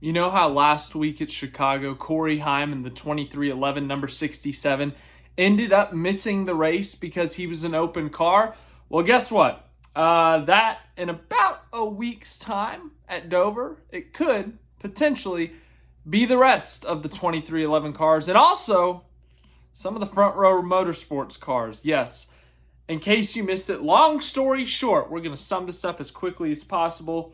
You know how last week at Chicago, Corey Heim in the 2311 number 67 ended up missing the race because he was an open car? Well, guess what? That in about a week's time at Dover, it could potentially be the rest of the 2311 cars and also some of the front row Motorsports cars. Yes, in case you missed it, long story short, we're going to sum this up as quickly as possible.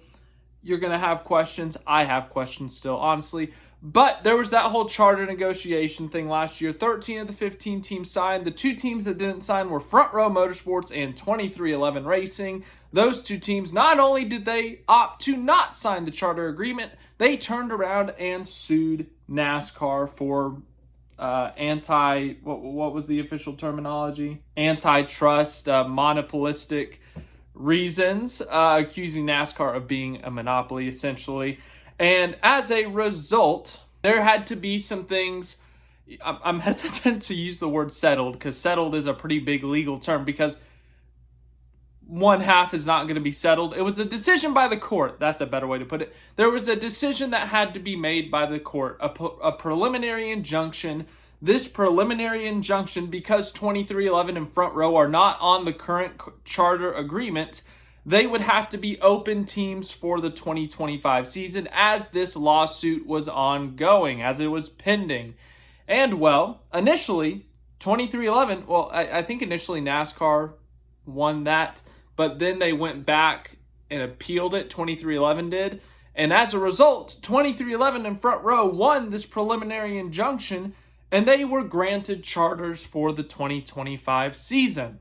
You're going to have questions. I have questions still, honestly. But there was that whole charter negotiation thing last year. 13 of the 15 teams signed. The two teams that didn't sign were Front Row Motorsports and 2311 Racing. Those two teams, not only did they opt to not sign the charter agreement, they turned around and sued NASCAR for what was the official terminology? Antitrust, monopolistic reasons, accusing NASCAR of being a monopoly, essentially. And as a result, there had to be some things. I'm hesitant to use the word settled because settled is a pretty big legal term because one half is not going to be settled. It was a decision by the court. That's a better way to put it. There was a decision that had to be made by the court, a preliminary injunction. This preliminary injunction, because 2311 and Front Row are not on the current charter agreement, they would have to be open teams for the 2025 season as this lawsuit was ongoing, as it was pending. And, well, initially, 2311, I think initially NASCAR won that, but then they went back and appealed it, 2311 did. And as a result, 2311 and Front Row won this preliminary injunction, and they were granted charters for the 2025 season.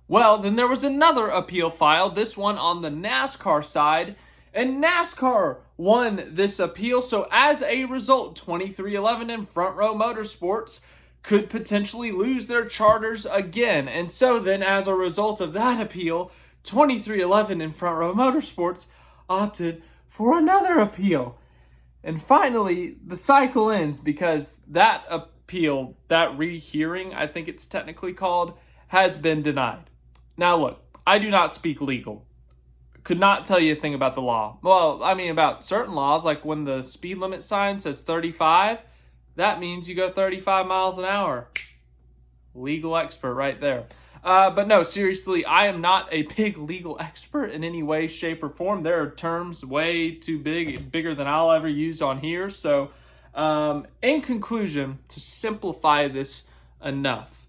Well, then there was another appeal filed, this one on the NASCAR side, and NASCAR won this appeal. So as a result, 2311 and Front Row Motorsports could potentially lose their charters again. And so then as a result of that appeal, 2311 and Front Row Motorsports opted for another appeal. And finally, the cycle ends because that appeal, that rehearing, I think it's technically called, has been denied. Now look, I do not speak legal. Could not tell you a thing about the law. Well, I mean about certain laws, like when the speed limit sign says 35, that means you go 35 miles an hour. Legal expert right there. But no, seriously, I am not a big legal expert in any way, shape, or form. There are terms way too bigger than I'll ever use on here. So, in conclusion, to simplify this enough,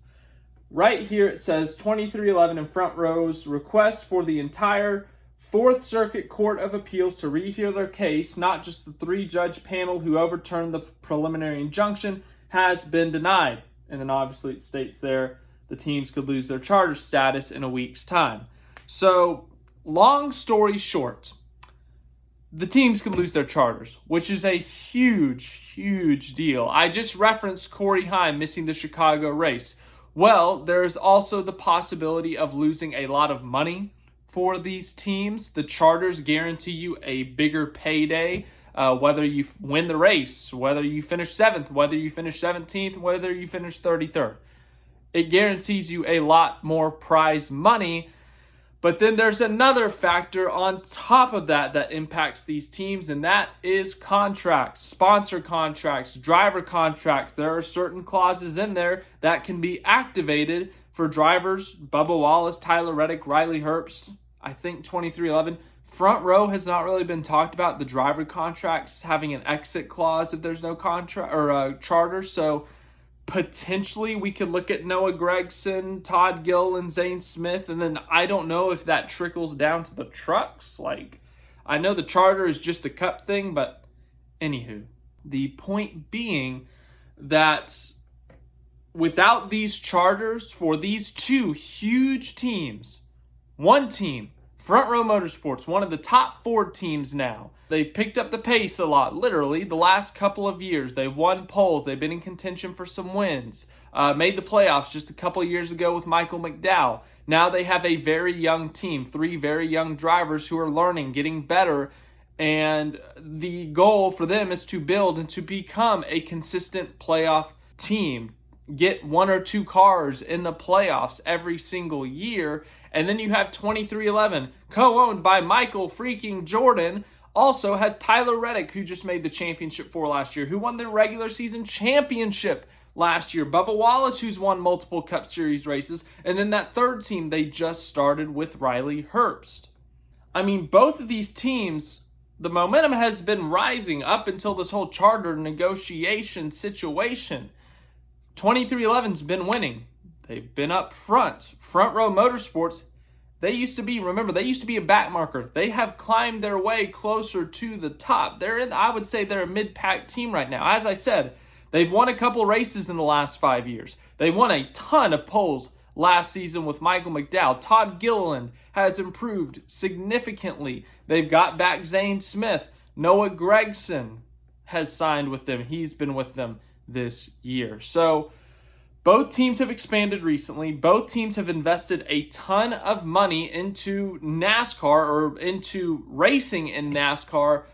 right here it says 2311 and Front Row's request for the entire Fourth Circuit Court of Appeals to rehear their case, not just the three-judge panel who overturned the preliminary injunction, has been denied. And then obviously it states there the teams could lose their charter status in a week's time. So, long story short, the teams could lose their charters, which is a huge, huge deal. I just referenced Corey Heim missing the Chicago race. Well, there is also the possibility of losing a lot of money for these teams. The charters guarantee you a bigger payday, whether you win the race, whether you finish 7th, whether you finish 17th, whether you finish 33rd. It guarantees you a lot more prize money. But then there's another factor on top of that impacts these teams, and that is contracts, sponsor contracts, driver contracts. There are certain clauses in there that can be activated for drivers. Bubba Wallace, Tyler Reddick, Riley Herbst, I think 2311. Front Row has not really been talked about, the driver contracts having an exit clause if there's no contract or charter. So potentially we could look at Noah Gregson, Todd Gill, and Zane Smith. And then I don't know if that trickles down to the trucks. Like, I know the charter is just a cup thing, but anywho. The point being that without these charters for these two huge teams, one team, Front Row Motorsports, one of the top 4 teams now. They've picked up the pace a lot, literally, the last couple of years. They've won poles. They've been in contention for some wins. Made the playoffs just a couple of years ago with Michael McDowell. Now they have a very young team, 3 very young drivers who are learning, getting better. And the goal for them is to build and to become a consistent playoff team. Get 1 or 2 cars in the playoffs every single year. And then you have 2311, co-owned by Michael freaking Jordan, also has Tyler Reddick, who just made the championship for last year, who won the regular season championship last year. Bubba Wallace, who's won multiple Cup Series races. And then that third team they just started with Riley Herbst. I mean, both of these teams, the momentum has been rising up until this whole charter negotiation situation. 2311's been winning. They've been up front. Front Row Motorsports, they used to be a back marker. They have climbed their way closer to the top. I would say they're a mid-pack team right now. As I said, they've won a couple races in the last 5 years. They won a ton of poles last season with Michael McDowell. Todd Gilliland has improved significantly. They've got back Zane Smith. Noah Gregson has signed with them. He's been with them this year. So both teams have expanded recently. Both teams have invested a ton of money into NASCAR or into racing in NASCAR.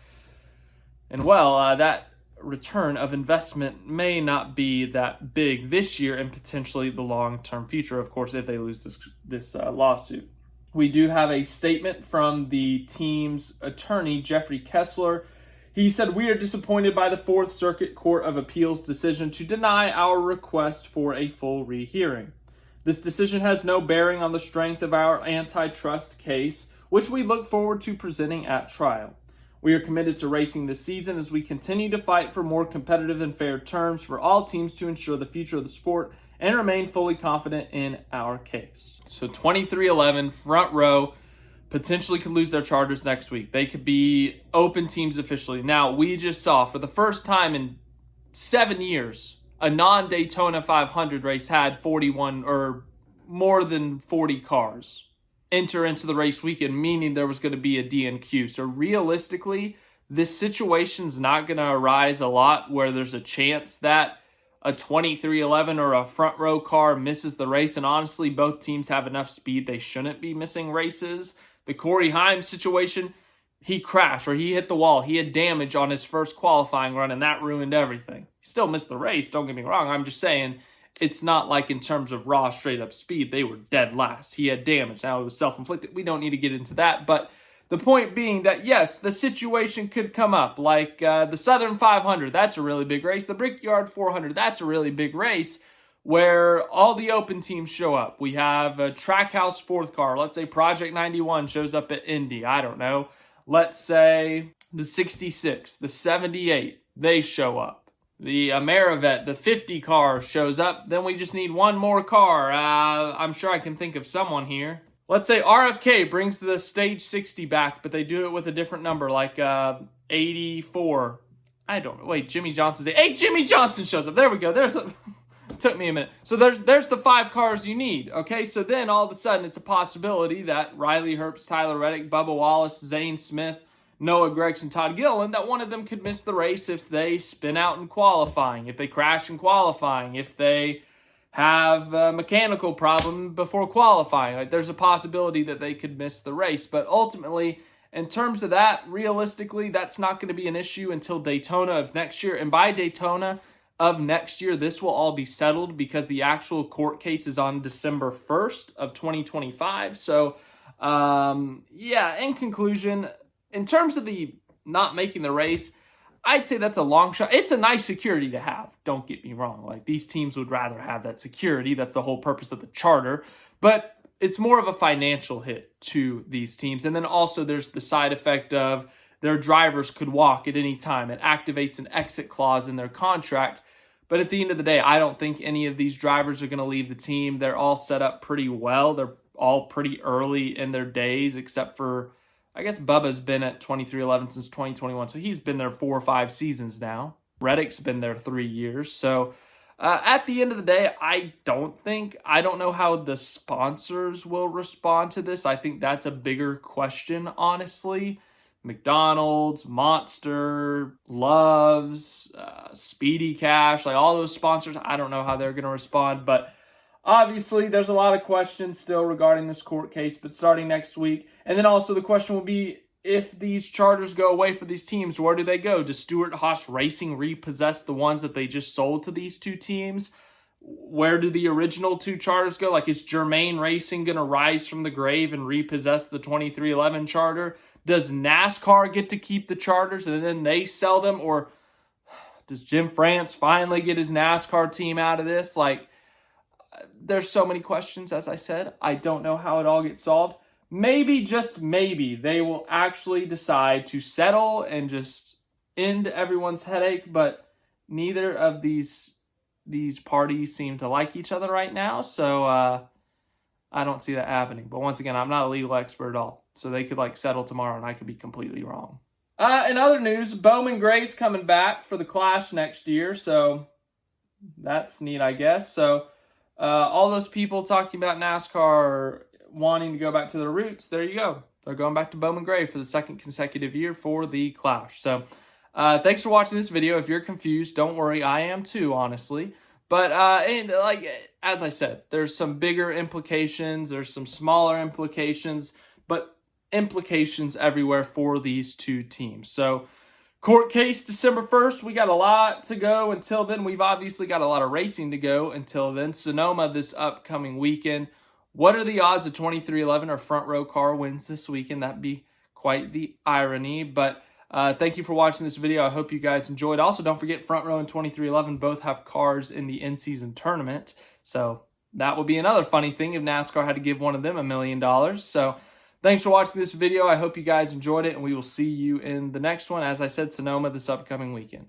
And well, that return of investment may not be that big this year and potentially the long-term future, of course, if they lose this lawsuit. We do have a statement from the team's attorney, Jeffrey Kessler. He said, "We are disappointed by the Fourth Circuit Court of Appeals decision to deny our request for a full rehearing. This decision has no bearing on the strength of our antitrust case, which we look forward to presenting at trial. We are committed to racing this season as we continue to fight for more competitive and fair terms for all teams to ensure the future of the sport and remain fully confident in our case." So 2311 Front Row potentially could lose their charters next week. They could be open teams officially. Now, we just saw for the first time in 7 years, a non-Daytona 500 race had 41 or more than 40 cars enter into the race weekend, meaning there was going to be a DNQ. So realistically, this situation's not going to arise a lot where there's a chance that a 2311 or a Front Row car misses the race. And honestly, both teams have enough speed. They shouldn't be missing races. The Corey Himes situation, he crashed or he hit the wall. He had damage on his first qualifying run, and that ruined everything. He still missed the race, don't get me wrong. I'm just saying it's not like in terms of raw straight-up speed, they were dead last. He had damage. Now, it was self-inflicted. We don't need to get into that. But the point being that, yes, the situation could come up. Like the Southern 500, that's a really big race. The Brickyard 400, that's a really big race, where all the open teams show up. We have a Trackhouse fourth car. Let's say Project 91 shows up at Indy. I don't know. Let's say the 66, the 78, they show up. The Amerivet, the 50 car shows up. Then we just need one more car. I'm sure I can think of someone here. Let's say RFK brings the Stage 60 back, but they do it with a different number, like 84. I don't know. Wait, Jimmy Johnson's. Hey, Jimmy Johnson shows up. There we go. Took me a minute. So there's the 5 cars you need, okay? So then all of a sudden it's a possibility that Riley Herbst, Tyler Reddick, Bubba Wallace, Zane Smith, Noah Gregson, Todd Gilliland, that one of them could miss the race if they spin out in qualifying, if they crash in qualifying, if they have a mechanical problem before qualifying. Like, there's a possibility that they could miss the race. But ultimately, in terms of that, realistically, that's not going to be an issue until Daytona of next year. And by Daytona of next year, this will all be settled because the actual court case is on December 1st of 2025. So, in conclusion, in terms of the not making the race, I'd say that's a long shot. It's a nice security to have. Don't get me wrong. Like, these teams would rather have that security. That's the whole purpose of the charter. But it's more of a financial hit to these teams. And then also there's the side effect of their drivers could walk at any time. It activates an exit clause in their contract. But at the end of the day, I don't think any of these drivers are going to leave the team. They're all set up pretty well. They're all pretty early in their days, except for, I guess Bubba's been at 2311 since 2021. So he's been there 4 or 5 seasons now. Reddick's been there 3 years. So at the end of the day, I don't know how the sponsors will respond to this. I think that's a bigger question, honestly. McDonald's, Monster, Love's, Speedy Cash, like all those sponsors, I don't know how they're going to respond. But obviously, there's a lot of questions still regarding this court case, but starting next week. And then also the question will be, if these charters go away for these teams, where do they go? Does Stewart-Haas Racing repossess the ones that they just sold to these 2 teams? Where do the original 2 charters go? Like, is Germain Racing going to rise from the grave and repossess the 2311 charter? Does NASCAR get to keep the charters and then they sell them? Or does Jim France finally get his NASCAR team out of this? Like, there's so many questions, as I said. I don't know how it all gets solved. Maybe, just maybe, they will actually decide to settle and just end everyone's headache, but neither of these parties seem to like each other right now, so I don't see that happening. But once again, I'm not a legal expert at all, so they could like settle tomorrow and I could be completely wrong. In other news, Bowman Gray's coming back for the Clash next year, so that's neat, I guess. So all those people talking about NASCAR wanting to go back to their roots, there you go. They're going back to Bowman Gray for the second consecutive year for the Clash. So thanks for watching this video. If you're confused, don't worry. I am too, honestly. But and like as I said, there's some bigger implications. There's some smaller implications, but implications everywhere for these two teams. So court case December 1st. We got a lot to go until then. We've obviously got a lot of racing to go until then. Sonoma this upcoming weekend. What are the odds of 2311 or front row car wins this weekend? That'd be quite the irony. But thank you for watching this video. I hope you guys enjoyed. Also, don't forget front row and 2311 both have cars in the in-season tournament. So that would be another funny thing if NASCAR had to give one of them $1 million. So thanks for watching this video. I hope you guys enjoyed it, and we will see you in the next one. As I said, Sonoma this upcoming weekend.